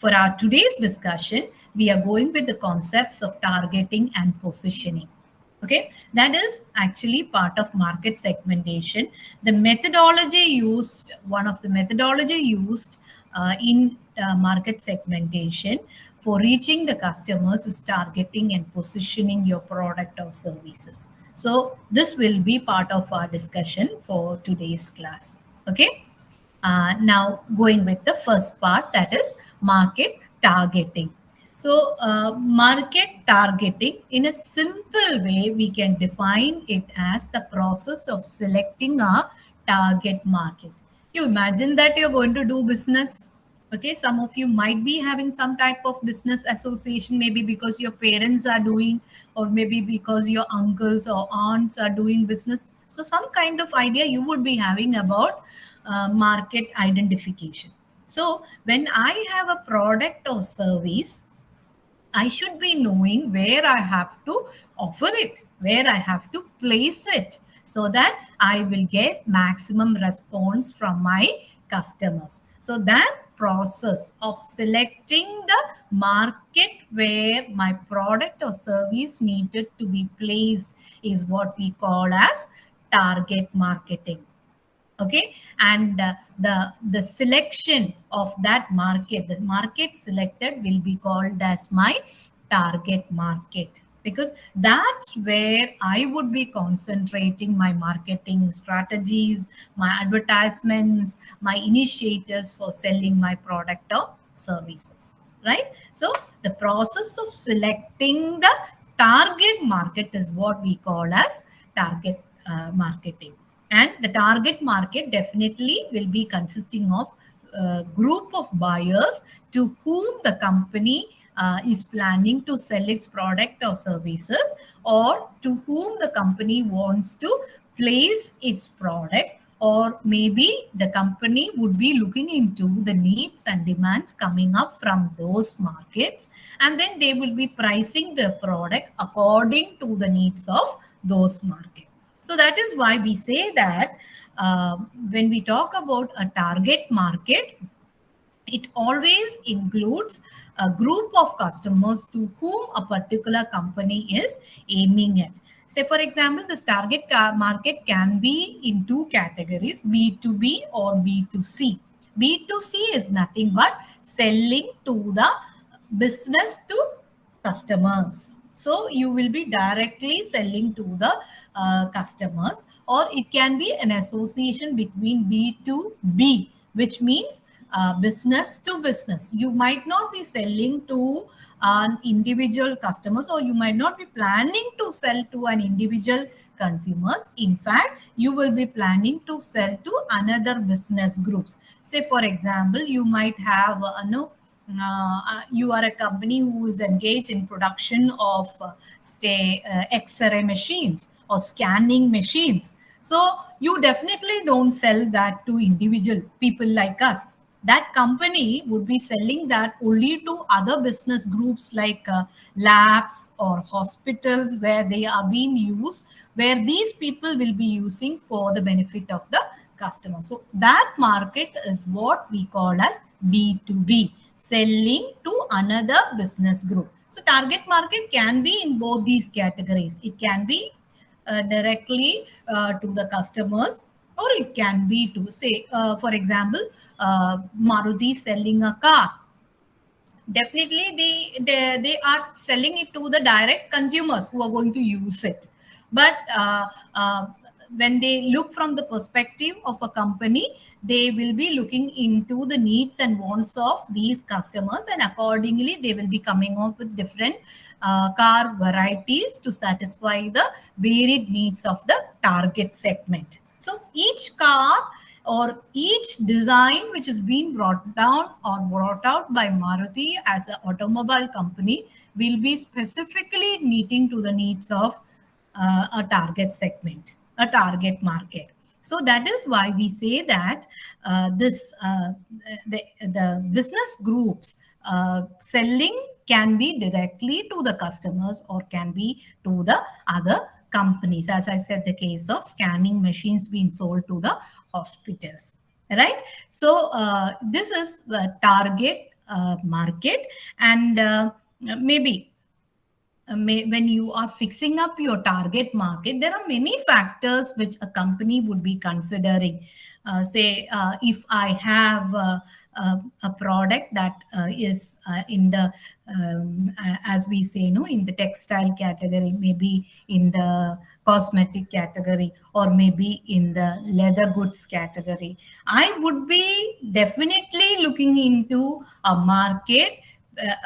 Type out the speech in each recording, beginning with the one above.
For our today's discussion, we are going with the concepts of targeting and positioning. Okay, that is actually part of market segmentation. The methodology used, one of the methodology used in market segmentation for reaching the customers is targeting and positioning your product or services. So this will be part of our discussion for today's class. Okay. Now, going with the first part, that is market targeting. So, market targeting, in a simple way, we can define it as the process of selecting a target market. You imagine that you're going to do business. Okay, some of you might be having some type of business association, maybe because your parents are doing, or maybe because your uncles or aunts are doing business. So, some kind of idea you would be having about market identification. So, when I have a product or service, I should be knowing where I have to offer it, where I have to place it, so that I will get maximum response from my customers. So, that process of selecting the market where my product or service needed to be placed is what we call as target marketing. Okay, and the selection of that market, the market selected, will be called as my target market, because that's where I would be concentrating my marketing strategies, my advertisements, my initiatives for selling my product or services, right? So the process of selecting the target market is what we call as target marketing. And the target market definitely will be consisting of a group of buyers to whom the company is planning to sell its product or services, or to whom the company wants to place its product, or maybe the company would be looking into the needs and demands coming up from those markets, and then they will be pricing the product according to the needs of those markets. So that is why we say that when we talk about a target market, it always includes a group of customers to whom a particular company is aiming at. Say, for example, this target market can be in two categories, B2B or B2C. B2C is nothing but selling to the business to customers. So you will be directly selling to the customers, or it can be an association between B2B, which means business to business. You might not be selling to an individual customers, or you might not be planning to sell to an individual consumers. In fact, you will be planning to sell to another business groups. Say, for example, you might have you are a company who is engaged in production of say x-ray machines or scanning machines. So you definitely don't sell that to individual people like us. That company would be selling that only to other business groups like labs or hospitals, where they are being used, where these people will be using for the benefit of the customer. So that market is what we call as B2B, selling to another business group. So target market can be in both these categories. It can be directly to the customers, or it can be to, say, for example, Maruti selling a car. Definitely they are selling it to the direct consumers who are going to use it. But when they look from the perspective of a company, they will be looking into the needs and wants of these customers, and accordingly they will be coming up with different car varieties to satisfy the varied needs of the target segment. So each car or each design which is being brought down or brought out by Maruti as an automobile company will be specifically meeting to the needs of a target segment, a target market. So that is why we say that the business groups selling can be directly to the customers or can be to the other companies. As I said, the case of scanning machines being sold to the hospitals, right? So this is the target market. And maybe when you are fixing up your target market, there are many factors which a company would be considering. Say, if I have a product that is in the, as we say, no, in the textile category, maybe in the cosmetic category, or maybe in the leather goods category, I would be definitely looking into a market.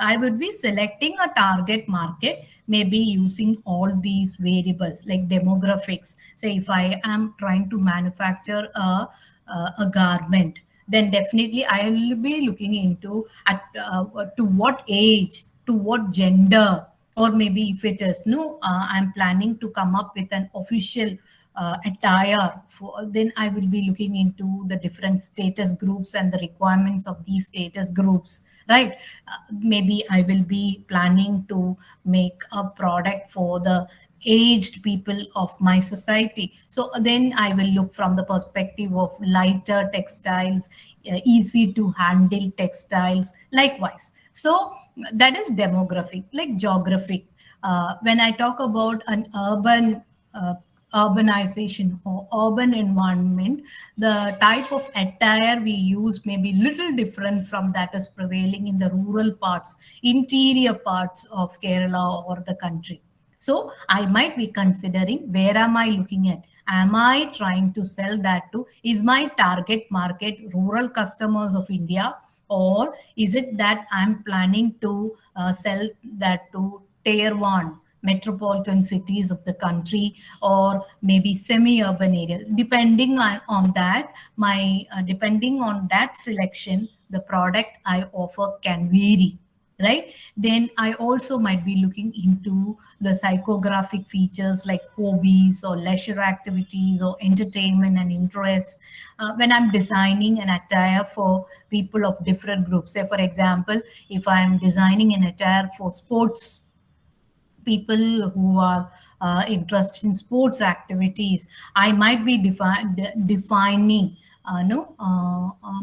I would be selecting a target market, maybe using all these variables like demographics. Say, if I am trying to manufacture a garment, then definitely I will be looking into at to what age, to what gender, or maybe if it is no, I'm planning to come up with an official attire for, then I will be looking into the different status groups and the requirements of these status groups, right? Maybe I will be planning to make a product for the aged people of my society, so then I will look from the perspective of lighter textiles, easy to handle textiles likewise. So that is demographic. Like geographic, when I talk about an urbanization or urban environment, the type of attire we use may be little different from that is prevailing in the rural parts, interior parts of Kerala or the country. So I might be considering, where am I looking at? Am I trying to sell that to? Is my target market rural customers of India, or is it that I'm planning to sell that to tier one metropolitan cities of the country, or maybe semi-urban areas? Depending on that, my depending on that selection, the product I offer can vary, right? Then I also might be looking into the psychographic features like hobbies or leisure activities or entertainment and interests when I'm designing an attire for people of different groups. Say, for example, if I'm designing an attire for sports people who are interested in sports activities, I might be defining no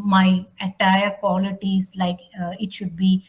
my attire qualities, like it should be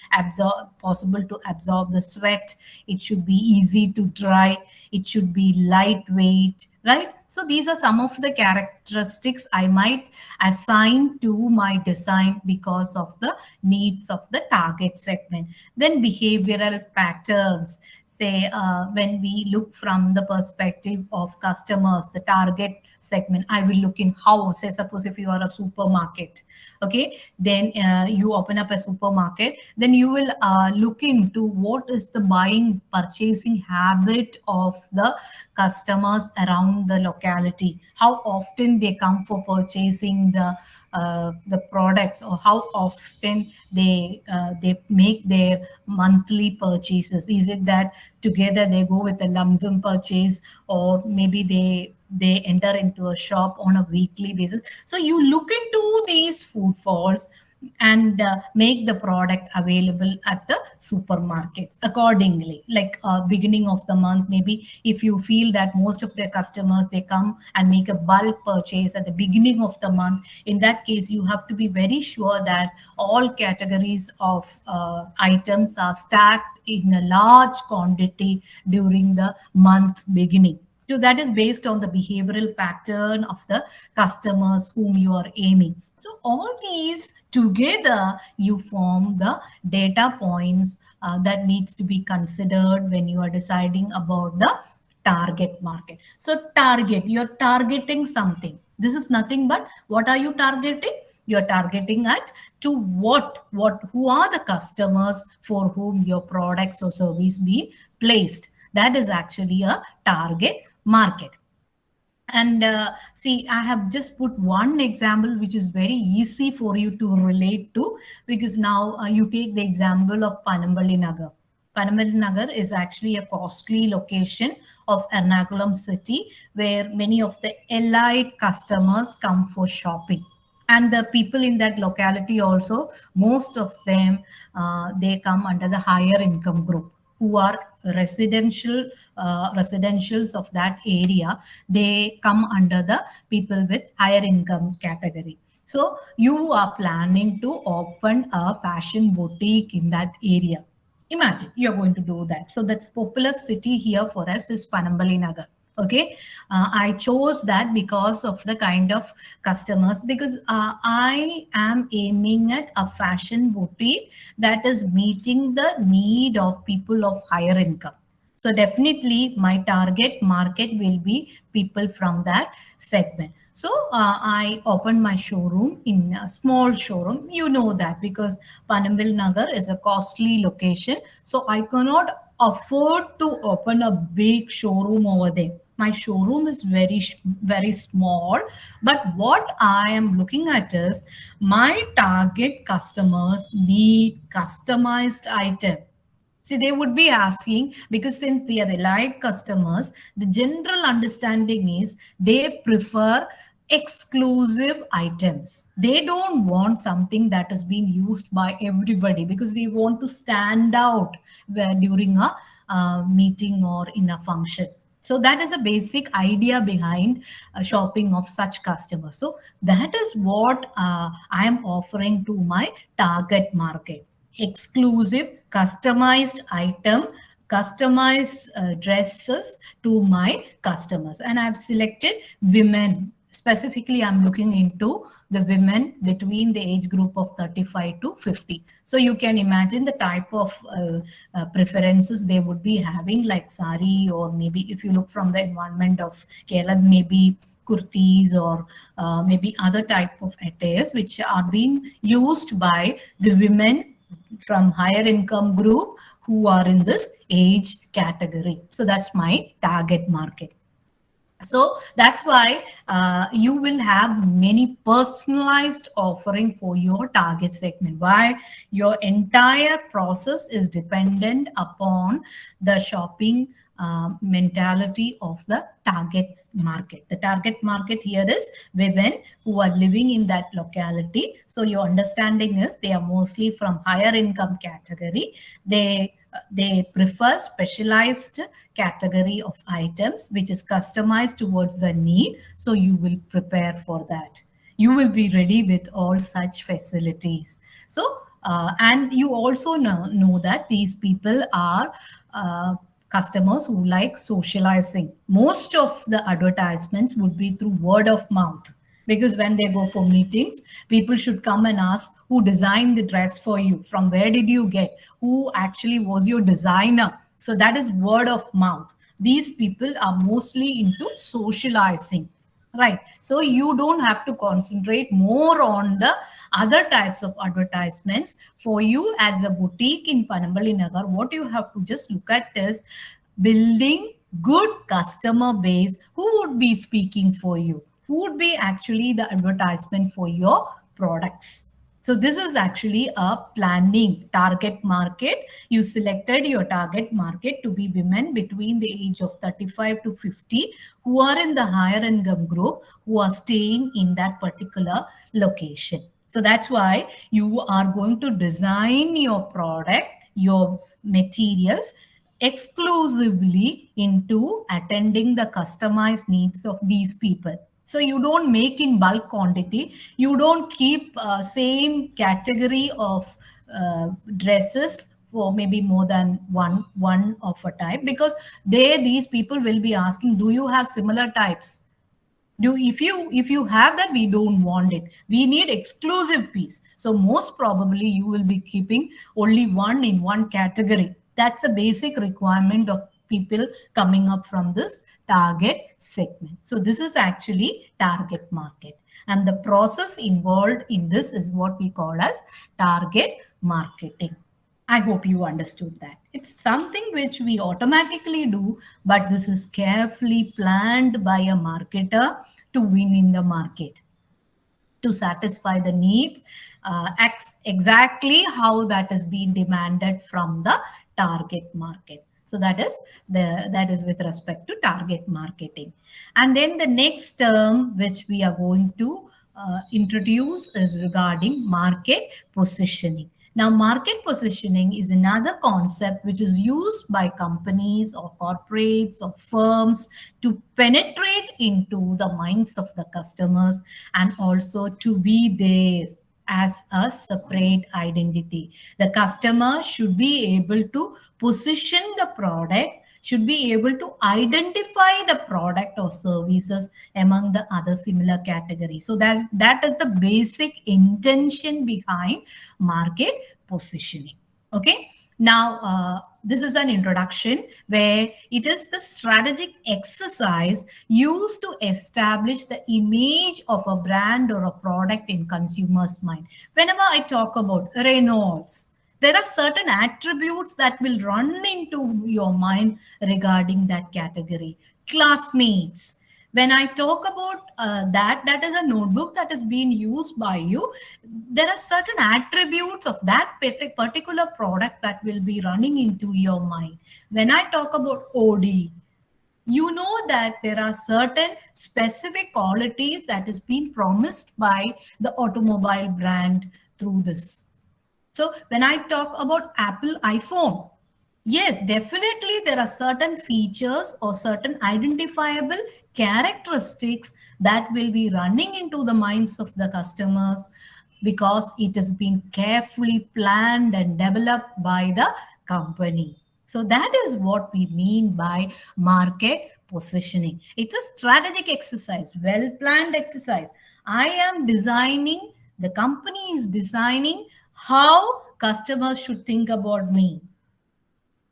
possible to absorb the sweat, it should be easy to dry, it should be lightweight, right? So these are some of the characteristics I might assign to my design because of the needs of the target segment. Then behavioral patterns. Say, when we look from the perspective of customers, the target segment, I will look in how, say, suppose if you are a supermarket, okay, then you open up a supermarket, then you will look into what is the buying, purchasing habit of the customers around the locality, how often they come for purchasing the products, or how often they make their monthly purchases. Is it that together they go with a lump sum purchase, or maybe they enter into a shop on a weekly basis? So you look into these footfalls and make the product available at the supermarket accordingly. Like beginning of the month, maybe if you feel that most of their customers, they come and make a bulk purchase at the beginning of the month, in that case you have to be very sure that all categories of items are stacked in a large quantity during the month beginning. So that is based on the behavioral pattern of the customers whom you are aiming. So all these together, you form the data points that needs to be considered when you are deciding about the target market. So target, you're targeting something. This is nothing but, what are you targeting? You're targeting at to what who are the customers for whom your products or service be placed. That is actually a target market. And see, I have just put one example which is very easy for you to relate to, because now you take the example of Panambali Nagar. Panambali Nagar is actually a costly location of Ernakulam city, where many of the elite customers come for shopping. And the people in that locality also, most of them, they come under the higher income group, who are residentials of that area. They come under the people with higher income category. So you are planning to open a fashion boutique in that area. Imagine you're going to do that. So that's popular city here for us is Panambali Nagar. Okay, I chose that because of the kind of customers, because I am aiming at a fashion boutique that is meeting the need of people of higher income. So definitely my target market will be people from that segment. So I opened my showroom in a small showroom. You know that because Panambil Nagar is a costly location. So I cannot afford to open a big showroom over there. My showroom is very small. But what I am looking at is my target customers need customized item. See, they would be asking because since they are elite customers, the general understanding is they prefer exclusive items. They don't want something that has been used by everybody because they want to stand out during a meeting or in a function. So that is a basic idea behind shopping of such customers. So that is what I am offering to my target market: exclusive customized item, customized dresses to my customers. And I've selected women. Specifically, I'm looking into the women between the age group of 35 to 50. So you can imagine the type of preferences they would be having, like sari, or maybe if you look from the environment of Kerala, maybe kurtis, or maybe other type of attires which are being used by the women from higher income group who are in this age category. So that's my target market. So that's why you will have many personalized offering for your target segment. Why? Your entire process is dependent upon the shopping mentality of the target market. The target market here is women who are living in that locality. So your understanding is they are mostly from higher income category. They prefer specialized category of items which is customized towards the need. So you will prepare for that. You will be ready with all such facilities. So and you also know that these people are customers who like socializing. Most of the advertisements would be through word of mouth, because when they go for meetings, people should come and ask who designed the dress for you, from where did you get, who actually was your designer. So that is word of mouth. These people are mostly into socializing, right? So you don't have to concentrate more on the other types of advertisements. For you as a boutique in Panambali Nagar, what you have to just look at is building good customer base who would be speaking for you, who would be actually the advertisement for your products. So this is actually a planning target market. You selected your target market to be women between the age of 35 to 50 who are in the higher income group, who are staying in that particular location. So that's why you are going to design your product, your materials exclusively into attending the customized needs of these people. So you don't make in bulk quantity. You don't keep same category of dresses for maybe more than one of a type, because these people will be asking, do you have similar types? Do if you have that, we don't want it. We need exclusive piece. So most probably you will be keeping only one in one category. That's a basic requirement of people coming up from this target segment. So this is actually target market, and the process involved in this is what we call as target marketing. I hope you understood that. It's something which we automatically do, but this is carefully planned by a marketer to win in the market, to satisfy the needs exactly how that is being demanded from the target market. So that is with respect to target marketing. And then the next term which we are going to introduce is regarding market positioning. Now, market positioning is another concept which is used by companies or corporates or firms to penetrate into the minds of the customers and also to be there as a separate identity. The customer should be able to position the product, should be able to identify the product or services among the other similar categories. So that is the basic intention behind market positioning. Okay. Now, this is an introduction where it is the strategic exercise used to establish the image of a brand or a product in consumers' mind. Whenever I talk about Reynolds, there are certain attributes that will run into your mind regarding that category. Classmates. When I talk about that is a notebook that is being used by you. There are certain attributes of that particular product that will be running into your mind. When I talk about OD, you know that there are certain specific qualities that is being promised by the automobile brand through this. So when I talk about Apple iPhone, yes, definitely there are certain features or certain identifiable characteristics that will be running into the minds of the customers because it has been carefully planned and developed by the company. So that is what we mean by market positioning. It's a strategic exercise, well planned exercise. I am designing, the company is designing how customers should think about me.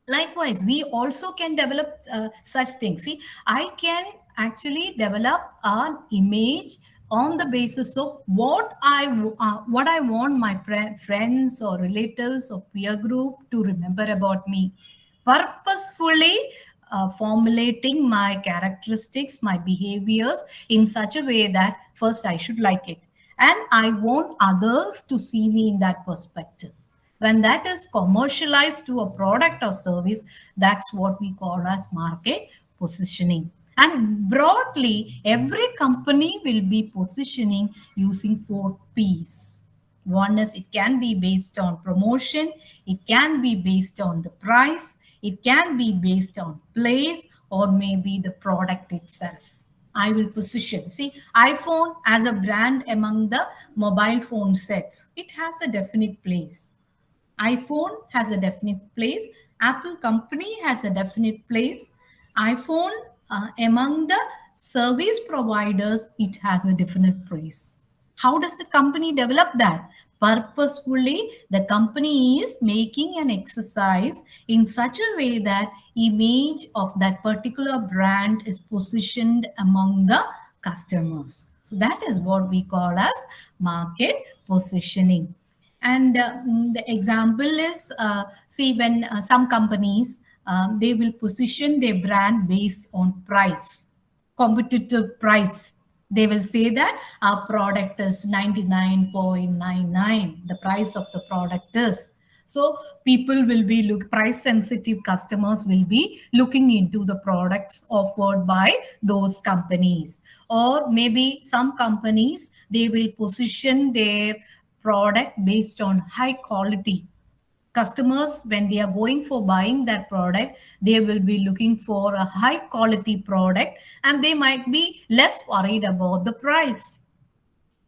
Likewise, we also can develop such things. See, I can actually develop an image on the basis of what I want my friends or relatives or peer group to remember about me. Purposefully formulating my characteristics, my behaviors in such a way that first I should like it, and I want others to see me in that perspective. When that is commercialized to a product or service, that's what we call as market positioning. And broadly, every company will be positioning using 4 P's. One is it can be based on promotion, it can be based on the price, it can be based on place, or maybe the product itself. I will position. See, iPhone as a brand among the mobile phone sets, it has a definite place. iPhone has a definite place. Apple company has a definite place. iPhone, among the service providers, it has a definite place. How does the company develop that? Purposefully, the company is making an exercise in such a way that image of that particular brand is positioned among the customers. So that is what we call as market positioning. And the example is, see, when some companies, they will position their brand based on price, competitive price. They will say that our product is 99.99, the price of the product is. So people will be price sensitive customers will be looking into the products offered by those companies. Or maybe some companies, they will position their product based on high quality. Customers, when they are going for buying that product, they will be looking for a high quality product and they might be less worried about the price.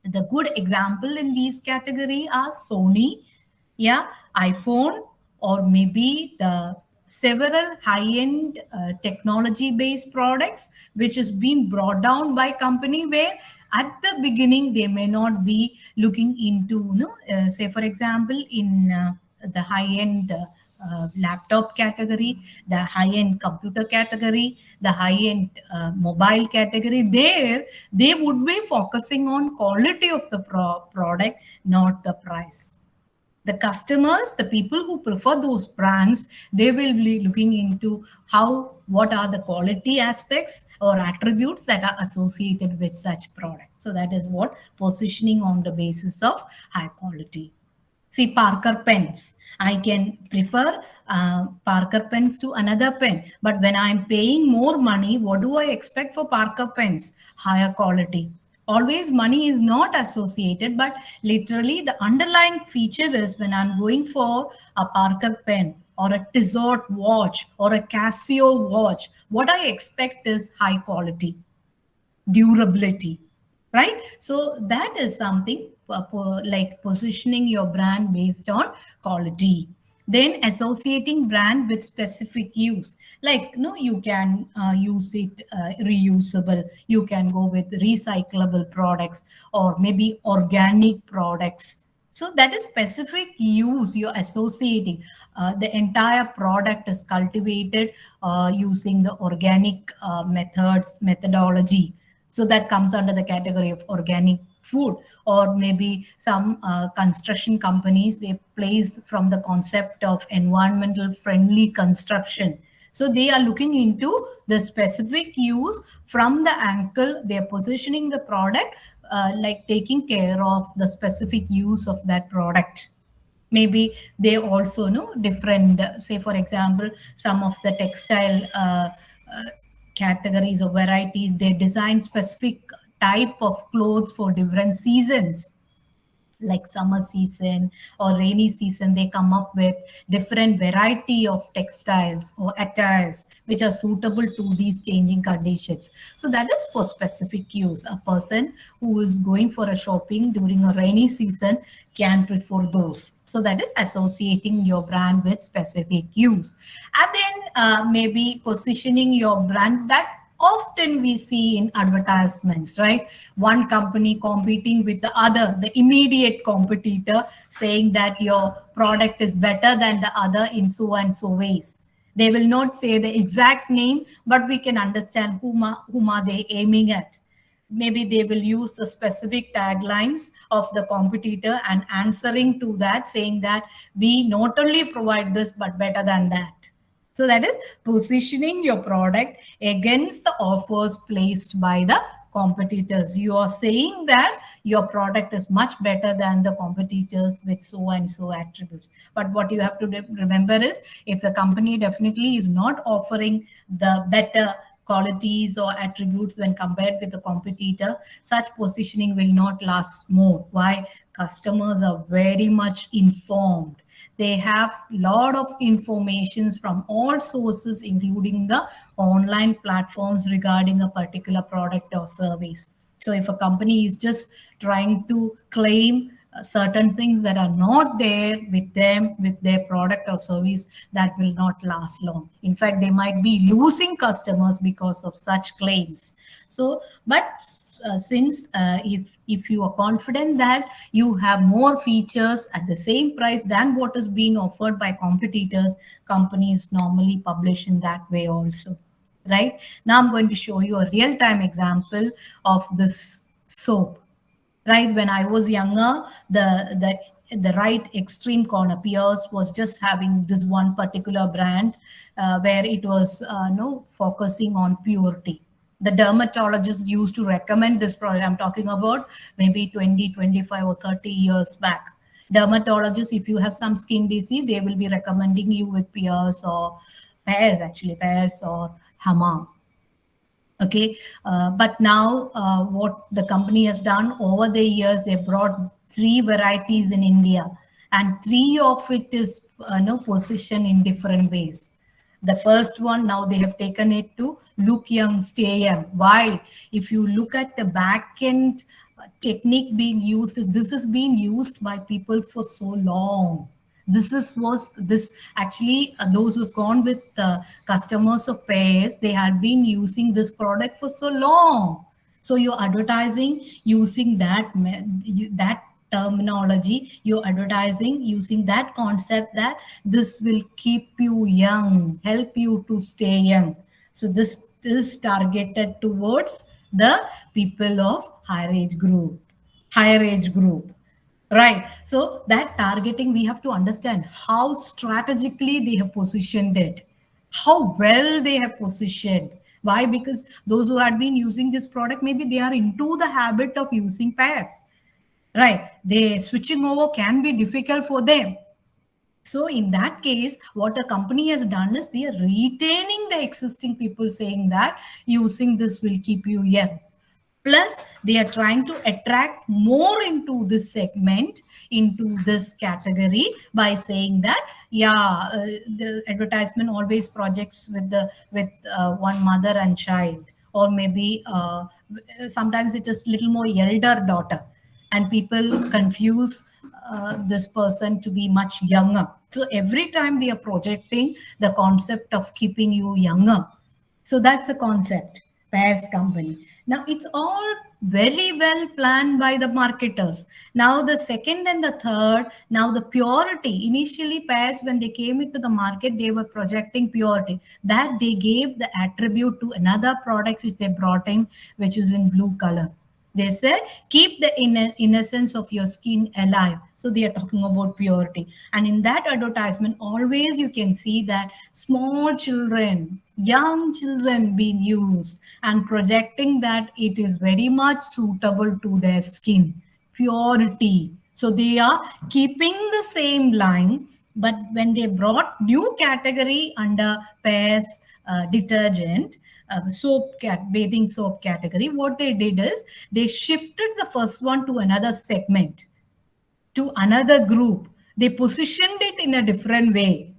The good example in these category are Sony, yeah, iPhone, or maybe the several high-end technology-based products which is being brought down by company where at the beginning they may not be looking into, say for example in the high-end laptop category, the high-end computer category, the high-end mobile category, there they would be focusing on quality of the product, not the price. The customers, the people who prefer those brands, they will be looking into what are the quality aspects or attributes that are associated with such product. So that is what positioning on the basis of high quality. See, Parker pens. I can prefer Parker pens to another pen. But when I'm paying more money, what do I expect for Parker pens? Higher quality. Always money is not associated, but literally the underlying feature is when I'm going for a Parker pen or a Tissot watch or a Casio watch, what I expect is high quality, durability, right? So that is something like positioning your brand based on quality. Then associating brand with specific use, like you can use it reusable, you can go with recyclable products or maybe organic products. So that is specific use you're associating. The entire product is cultivated using the organic methodology. So that comes under the category of organic food. Or maybe some construction companies, they place from the concept of environmental friendly construction. So they are looking into the specific use from the angle they're positioning the product, like taking care of the specific use of that product. Maybe they also know different, say for example, some of the textile categories or varieties, they design specific type of clothes for different seasons, like summer season or rainy season. They come up with different variety of textiles or attires which are suitable to these changing conditions. So that is for specific use. A person who is going for a shopping during a rainy season can prefer those. So that is associating your brand with specific use. And then maybe positioning your brand, that often we see in advertisements, right? One company competing with the other, the immediate competitor, saying that your product is better than the other in so and so ways. They will not say the exact name, but we can understand whom are they aiming at. Maybe they will use the specific taglines of the competitor and answering to that, saying that we not only provide this but better than that. So that is positioning your product against the offers placed by the competitors. You are saying that your product is much better than the competitors with so and so attributes. But what you have to remember is, if the company definitely is not offering the better qualities or attributes when compared with the competitor, such positioning will not last more. Why? Customers are very much informed. They have lot of informations from all sources, including the online platforms, regarding a particular product or service. So if a company is just trying to claim certain things that are not there with them, with their product or service, that will not last long. In fact, they might be losing customers because of such claims. So but since if you are confident that you have more features at the same price than what is being offered by competitors, companies normally publish in that way also, right? Now I'm going to show you a real-time example of this soap. Right, when I was younger, the right extreme corner, Pierce was just having this one particular brand where it was no focusing on purity. The dermatologist used to recommend this product. I'm talking about maybe 20, 25, or 30 years back. Dermatologists, if you have some skin disease, they will be recommending you with Pierce or Pears or Hamam. Okay, but now what the company has done over the years, they brought 3 varieties in India, and 3 of it is positioned in different ways. The first one, now they have taken it to look young, stay young. Why? If you look at the back end technique being used, this is being used by people for so long. This actually, those who've gone with customers of Pears, they had been using this product for so long. So you're advertising using that terminology, you're advertising using that concept, that this will keep you young, help you to stay young. So this is targeted towards the people of higher age group. Right. So that targeting, we have to understand how strategically they have positioned it, how well they have positioned. Why? Because those who had been using this product, maybe they are into the habit of using Pears. Right. They switching over can be difficult for them. So in that case, what a company has done is they are retaining the existing people, saying that using this will keep you young. Plus they are trying to attract more into this segment, into this category, by saying that the advertisement always projects with the with one mother and child, or maybe sometimes it is little more elder daughter, and people confuse this person to be much younger. So every time they are projecting the concept of keeping you younger. So that's a concept, Pairs Company. Now it's all very well planned by the marketers. Now the second and the third, now the purity. Initially, Pairs, when they came into the market, they were projecting purity. That they gave the attribute to another product which they brought in, which is in blue color. They said, keep the innocence of your skin alive. So they are talking about purity. And in that advertisement, always you can see that small children, young children being used and projecting that it is very much suitable to their skin. Purity. So they are keeping the same line, but when they brought new category under Pairs detergent, bathing soap category, what they did is they shifted the first one to another segment, to another group. They positioned it in a different way,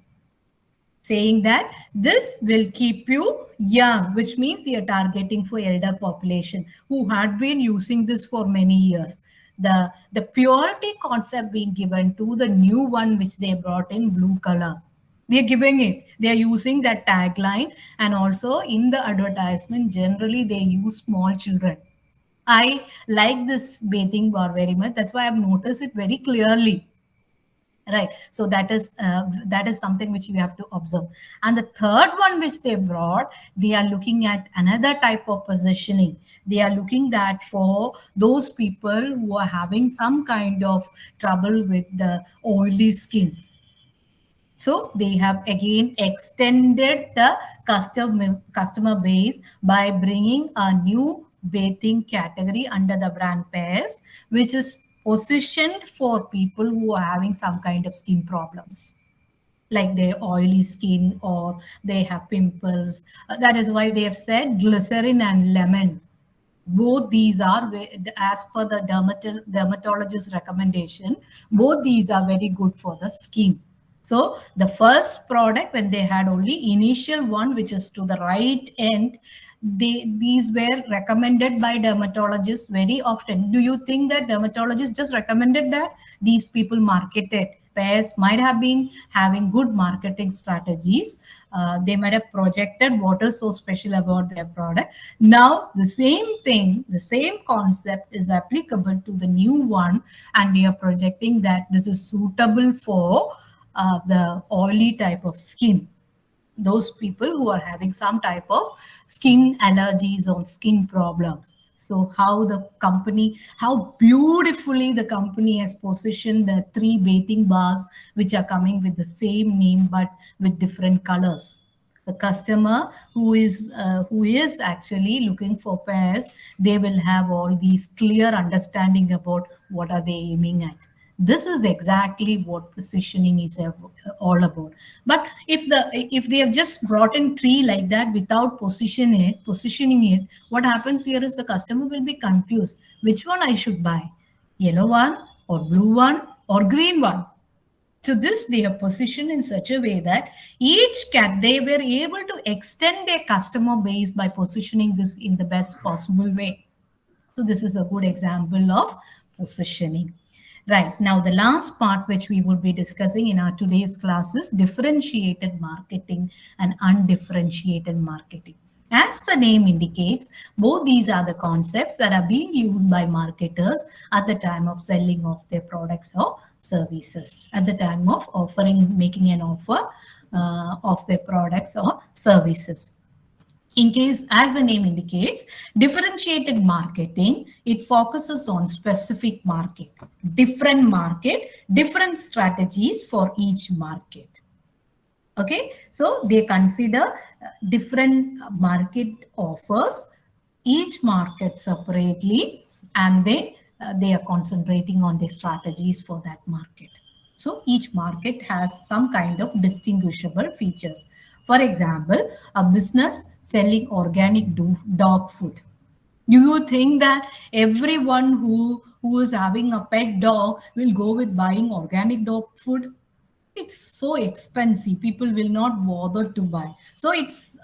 saying that this will keep you young, which means they are targeting for elder population who had been using this for many years. The purity concept being given to the new one which they brought in blue color. They're giving it. They're using that tagline, and also in the advertisement, generally they use small children. I like this bathing bar very much. That's why I've noticed it very clearly. Right. So that is something which you have to observe. And the third one which they brought, they are looking at another type of positioning. They are looking that for those people who are having some kind of trouble with the oily skin. So they have again extended the customer base by bringing a new bathing category under the brand Pairs, which is positioned for people who are having some kind of skin problems, like their oily skin or they have pimples. That is why they have said glycerin and lemon. Both these are, as per the dermatologist recommendation, both these are very good for the skin. So the first product, when they had only initial one, which is to the right end, these were recommended by dermatologists very often. Do you think that dermatologists just recommended that? These people marketed. Pairs might have been having good marketing strategies. They might have projected what is so special about their product. Now, the same thing, the same concept is applicable to the new one, and they are projecting that this is suitable for the oily type of skin. Those people who are having some type of skin allergies or skin problems. So how beautifully the company has positioned the 3 bathing bars, which are coming with the same name but with different colors. The customer who is actually looking for Pairs, they will have all these clear understanding about what are they aiming at. This is exactly what positioning is all about. But if they have just brought in 3 like that without positioning it, what happens here is the customer will be confused. Which one I should buy? Yellow one or blue one or green one? So this they have positioned in such a way that they were able to extend their customer base by positioning this in the best possible way. So this is a good example of positioning. Right, now the last part which we will be discussing in our today's class is differentiated marketing and undifferentiated marketing. As the name indicates, both these are the concepts that are being used by marketers at the time of selling off their products or services, at the time of making an offer of their products or services. In case, as the name indicates, differentiated marketing, it focuses on specific market, different strategies for each market. Okay, so they consider different market offers, each market separately, and they are concentrating on the strategies for that market. So each market has some kind of distinguishable features. For example, a business selling organic dog food Do you think that everyone who is having a pet dog will go with buying organic dog food? It's so expensive, people will not bother to buy. So it's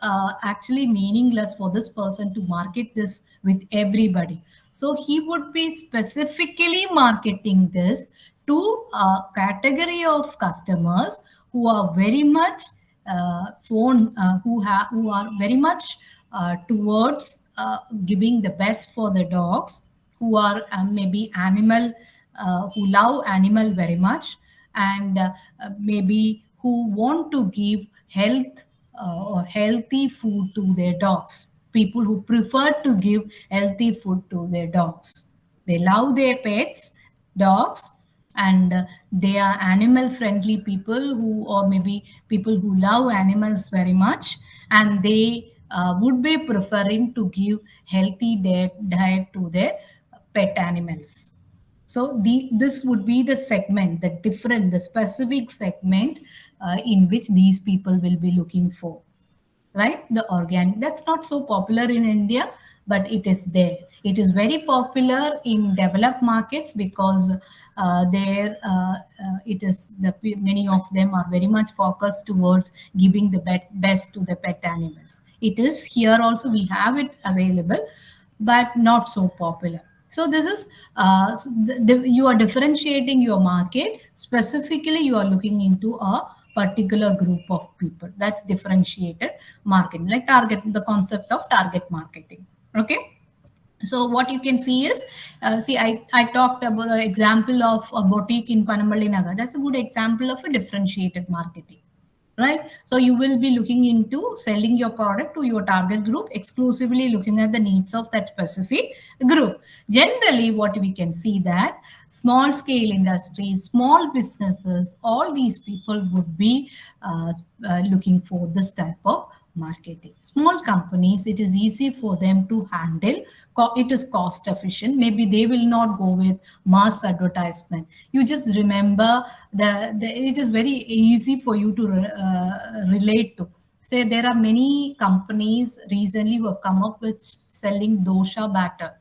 actually meaningless for this person to market this with everybody. So he would be specifically marketing this to a category of customers who are very much who are very much towards giving the best for the dogs, who are maybe animal, who love animal very much, and maybe who want to give health or healthy food to their dogs. People who prefer to give healthy food to their dogs. They love their pets, dogs, and they are animal friendly people who, or maybe people who love animals very much, and they would be preferring to give healthy diet to their pet animals. So this would be the segment, the specific segment in which these people will be looking for, right? The organic, that's not so popular in India, but it is there. It is very popular in developed markets because there it is many of them are very much focused towards giving the best to the pet animals. It is here also, we have it available, but not so popular. So this is you are differentiating your market. Specifically, you are looking into a particular group of people. That's differentiated marketing, like target, the concept of target marketing. Okay. So what you can see is, see, I talked about the example of a boutique in Panamalli Nagar. That's a good example of a differentiated marketing, right? So you will be looking into selling your product to your target group, exclusively looking at the needs of that specific group. Generally, what we can see that small scale industries, small businesses, all these people would be looking for this type of marketing. Small companies, it is easy for them to handle. It is cost efficient. Maybe they will not go with mass advertisement. You just remember it is very easy for you to relate to. Say there are many companies recently who have come up with selling dosha batter.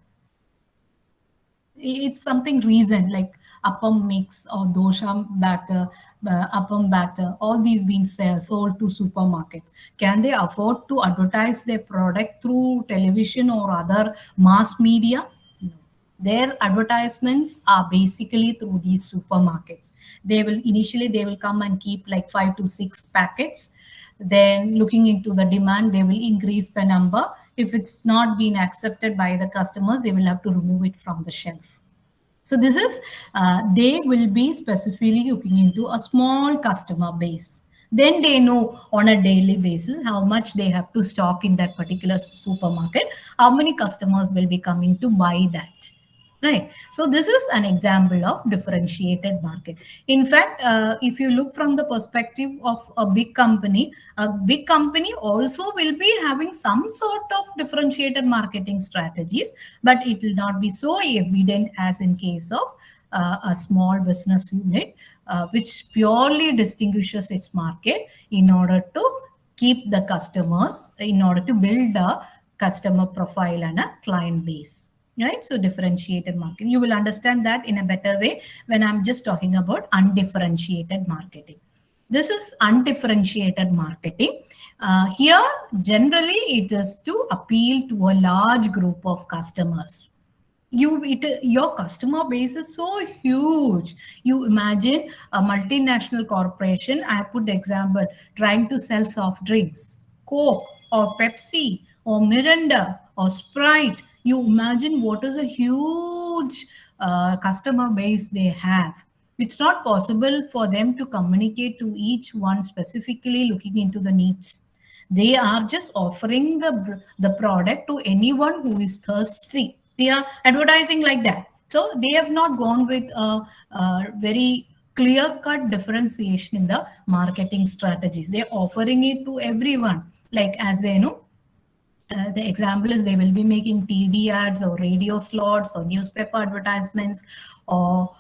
It's something recent, like appam mix or dosha batter, appam batter, all these being sold to supermarkets. Can they afford to advertise their product through television or other mass media? No. Their advertisements are basically through these supermarkets. They will come and keep like 5 to 6 packets. Then looking into the demand, they will increase the number. If it's not been accepted by the customers, they will have to remove it from the shelf. So this is, they will be specifically looking into a small customer base. Then they know on a daily basis how much they have to stock in that particular supermarket, how many customers will be coming to buy that. Right. So this is an example of differentiated market. In fact, if you look from the perspective of a big company also will be having some sort of differentiated marketing strategies, but it will not be so evident as in case of a small business unit, which purely distinguishes its market in order to keep the customers, in order to build a customer profile and a client base. Right? So differentiated marketing, you will understand that in a better way when I'm just talking about undifferentiated marketing. This is undifferentiated marketing. Here, generally, it is to appeal to a large group of customers. Your customer base is so huge. You imagine a multinational corporation, I put the example, trying to sell soft drinks, Coke or Pepsi or Mirinda or Sprite. You imagine what is a huge customer base they have. It's not possible for them to communicate to each one specifically looking into the needs. They are just offering the product to anyone who is thirsty. They are advertising like that. So they have not gone with a very clear-cut differentiation in the marketing strategies. They're offering it to everyone. Like as they know, the example is they will be making TV ads or radio slots or newspaper advertisements or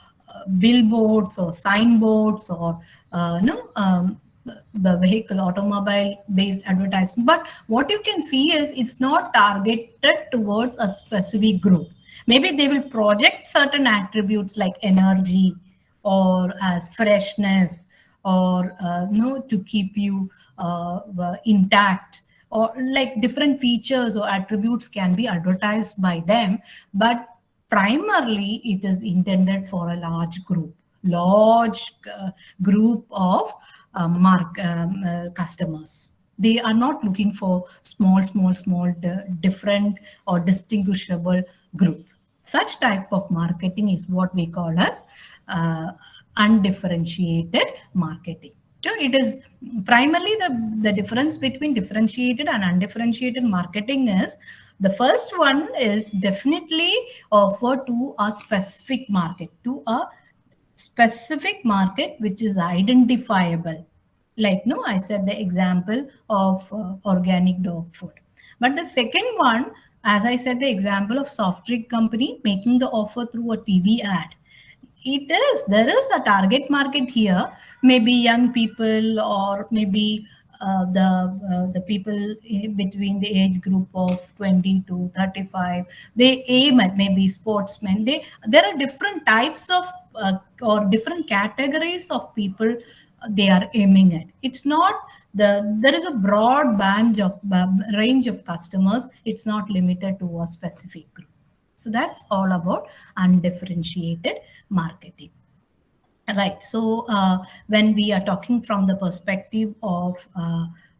billboards or signboards or no the vehicle, automobile based advertisement. But what you can see is it's not targeted towards a specific group. Maybe they will project certain attributes like energy or as freshness or to keep you intact, or like different features or attributes can be advertised by them. But primarily it is intended for a large group of customers. They are not looking for small, different or distinguishable group. Such type of marketing is what we call as undifferentiated marketing. So it is primarily the difference between differentiated and undifferentiated marketing is, the first one is definitely offered to a specific market, which is identifiable. Like, no, I said the example of organic dog food. But the second one, as I said, the example of soft drink company making the offer through a TV ad. There is a target market here, maybe young people, or maybe the people between the age group of 20 to 35. They aim at maybe sportsmen. There are different types of or different categories of people they are aiming at. It's not there is a broad range of customers. It's not limited to a specific group. So that's all about undifferentiated marketing. Right. So when we are talking from the perspective of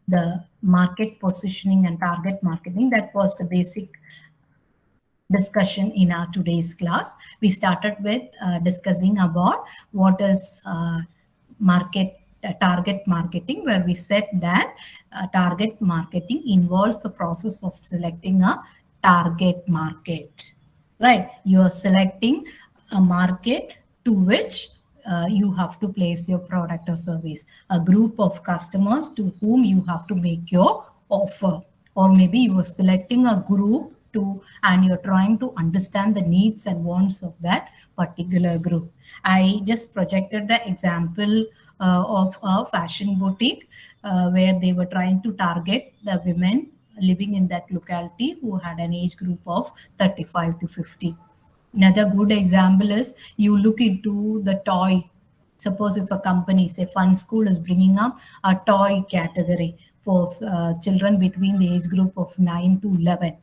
the market positioning and target marketing, that was the basic discussion in our today's class. We started with discussing about what is target marketing, where we said that target marketing involves the process of selecting a target market. Right, you are selecting a market to which you have to place your product or service, a group of customers to whom you have to make your offer, or maybe you are selecting a group and you're trying to understand the needs and wants of that particular group. I just projected the example of a fashion boutique where they were trying to target the women living in that locality who had an age group of 35 to 50. Another good example is you look into the toy. Suppose if a company, say Fun School, is bringing up a toy category for children between the age group of 9 to 11.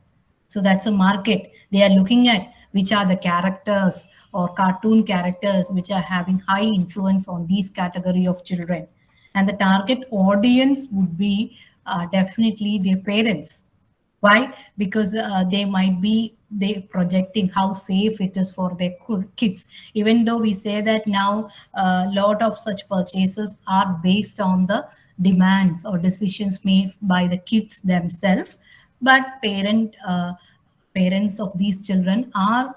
So that's a market. They are looking at which are the characters or cartoon characters which are having high influence on these category of children. And the target audience would be definitely their parents. Why? Because they might be projecting how safe it is for their kids. Even though we say that now a lot of such purchases are based on the demands or decisions made by the kids themselves, but parents of these children are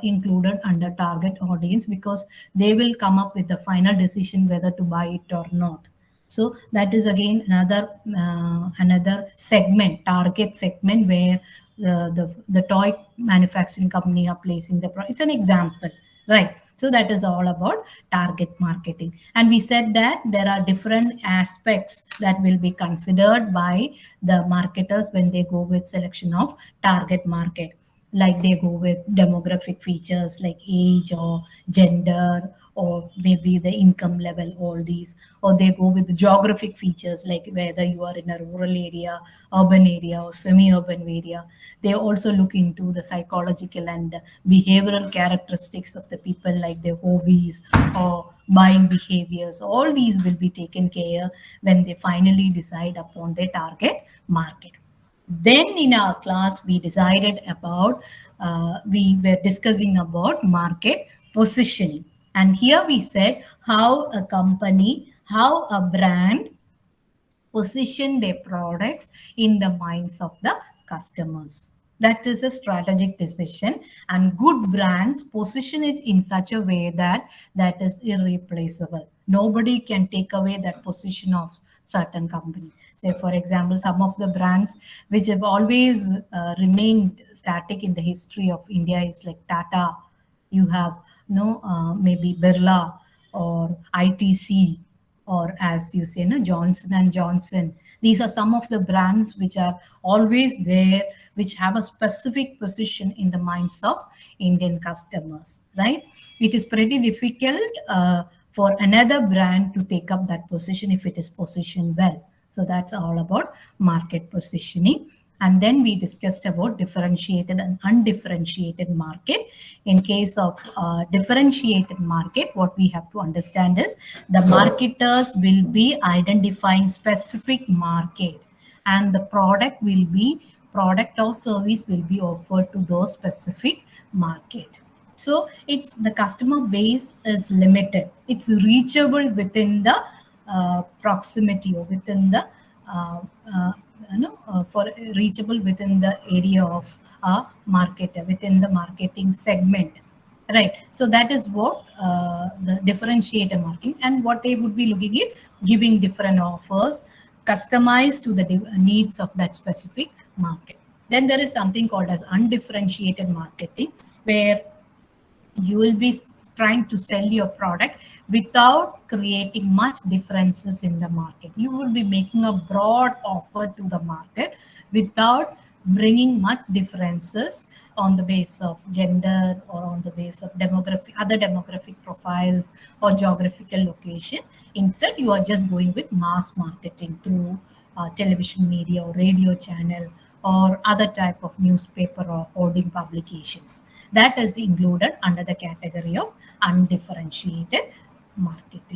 included under target audience, because they will come up with the final decision whether to buy it or not. So that is again another segment, target segment, where the toy manufacturing company are placing the product. It's an example, right? So that is all about target marketing. And we said that there are different aspects that will be considered by the marketers when they go with selection of target market. Like they go with demographic features like age or gender, or maybe the income level, all these, or they go with the geographic features like whether you are in a rural area, urban area, or semi-urban area. They also look into the psychological and behavioral characteristics of the people, like their hobbies or buying behaviors. All these will be taken care when they finally decide upon their target market. Then in our class, we decided about, we were discussing about market positioning. And here we said how a company, how a brand position their products in the minds of the customers. That is a strategic decision, and good brands position it in such a way that is irreplaceable. Nobody can take away that position of certain company. Say, for example, some of the brands which have always remained static in the history of India is like Tata. You have maybe Birla or ITC, or as you say, no, Johnson and Johnson. These are some of the brands which are always there, which have a specific position in the minds of Indian customers, right? It is pretty difficult for another brand to take up that position if it is positioned well. So that's all about market positioning. And then we discussed about differentiated and undifferentiated market. In case of differentiated market, what we have to understand is the marketers will be identifying specific market, and the product or service will be offered to those specific market. So it's the customer base is limited. It's reachable within the proximity or within the for reachable within the area of a marketer, within the marketing segment, right? So that is what the differentiator marketing, and what they would be looking at, giving different offers customized to the needs of that specific market. Then there is something called as undifferentiated marketing, where you will be trying to sell your product without creating much differences in the market. You will be making a broad offer to the market without bringing much differences on the base of gender or on the base of demographic, other demographic profiles or geographical location. Instead, you are just going with mass marketing through television media or radio channel or other type of newspaper or hoarding publications. That is included under the category of undifferentiated marketing.